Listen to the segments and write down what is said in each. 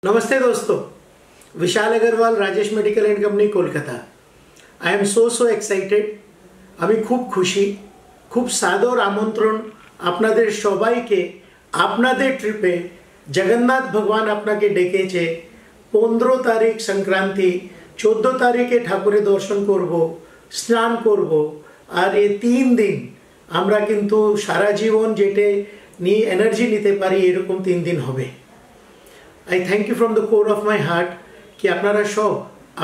नमस्ते दोस्तों, Vishal Agarwal, Rajesh medical and company, Kolkata. I am so excited. আমি খুব খুশি, খুব সাদর আমন্ত্রণ আপনাদের সবাইকে আপনাদের ট্রিপে। জগন্নাথ ভগবান আপনাকে ডেকেছে। 15 তারিখ সংক্রান্তি, 14 তারিখে ঠাকুরের দর্শন করব, স্নান করব, আর এই 3 দিন আমরা কিন্তু সারা জীবন যেটা নিয়ে এনার্জি নিতে পারি এরকম 3 দিন হবে। I thank you from the core of my heart कि আপনারা সব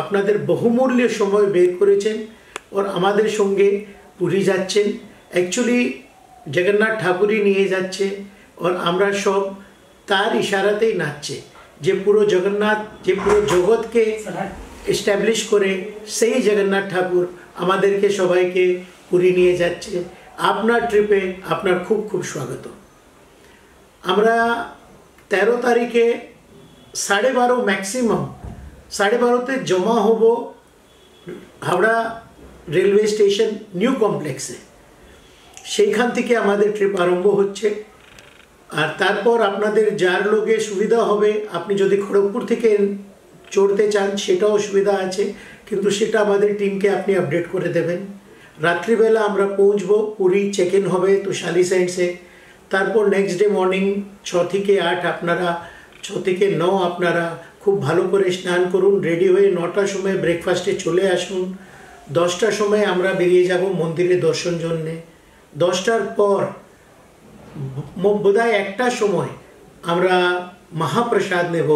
আপনাদের বহুমূল্য সময় বের করেছেন और আমাদের সঙ্গে পুরী যাচ্ছেন। অ্যাকচুয়ালি জগন্নাথ ঠাকুরই নিয়ে যাচ্ছে और আমরা সব তার ইশারাতেই নাচছে যে পুরো জগন্নাথ, যে পুরো জগৎকে এস্টাবলিশ করে সেই জগন্নাথ ঠাকুর আমাদেরকে সবাইকে পুরী নিয়ে যাচ্ছে। আপনার ট্রিপে আপনার খুব খুব স্বাগত। আমরা 13 তারিখে 12:30 ম্যাক্সিমাম 12:30 জমা হব হাওড়া রেলওয়ে স্টেশন নিউ কমপ্লেক্সে। সেইখান থেকে আমাদের ট্রিপ আরম্ভ হচ্ছে। আর তারপর আপনাদের যার লোকে সুবিধা হবে, আপনি যদি খড়গপুর থেকে চড়তে চান সেটাও সুবিধা আছে, কিন্তু সেটা আমাদের টিমকে আপনি আপডেট করে দেবেন। রাত্রিবেলা আমরা পৌঁছবো, পুরী চেক ইন হবে তোষালি সাইডসে। তারপর নেক্সট ডে মর্নিং 6 থেকে 8 আপনারা 6 থেকে 9 আপনারা খুব ভালো করে স্নান করুন, রেডি হয়ে 9টার সময় ব্রেকফাস্টে চলে আসুন। 10টার সময় আমরা বেরিয়ে যাব মন্দিরে দর্শন জন্যে। 10টার পর বোধহয় 1টার সময় আমরা মহাপ্রসাদ নেব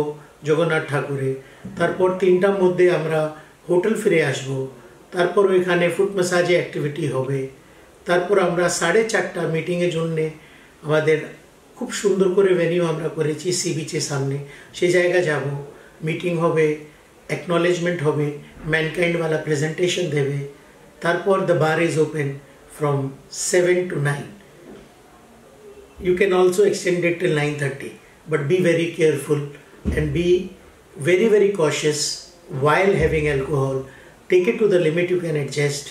জগন্নাথ ঠাকুরে। তারপর 3টার মধ্যে আমরা হোটেল ফিরে আসব। তারপর ওইখানে ফুট ম্যাসাজে অ্যাক্টিভিটি হবে। তারপর আমরা 4:30 মিটিংয়ের জন্যে আমাদের খুব সুন্দর করে ভেনিউ আমরা করেছি সি বিচের সামনে, সেই জায়গা যাব। মিটিং হবে, অ্যাকনলেজমেন্ট হবে, ম্যানকাইন্ডওয়ালা প্রেজেন্টেশন দেবে। তারপর the bar is open from 7 to 9. You can also extend it till 9:30, but be very careful and be very cautious while having alcohol. Take it to the limit you can adjust.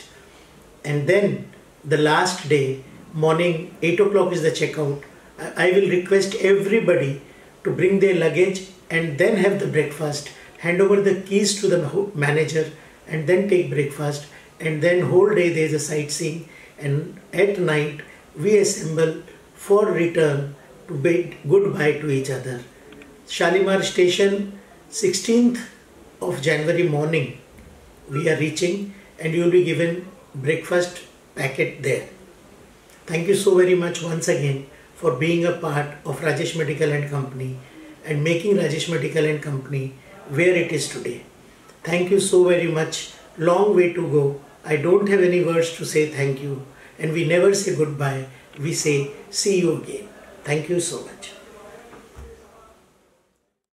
And then the last day, morning 8 o'clock is the checkout. I will request everybody to bring their luggage and then have the breakfast, hand over the keys to the manager and then take breakfast, and then whole day there is a sightseeing, and at night we assemble for return to bid goodbye to each other. Shalimar Station, 16th of January morning we are reaching, and you will be given breakfast packet there. Thank you so very much once again for being a part of Rajesh Medical and Company and making Rajesh Medical and Company where it is today. Thank you so very much. Long way to go. I don't have any words to say thank you, and we never say goodbye. We say see you again. Thank you so much.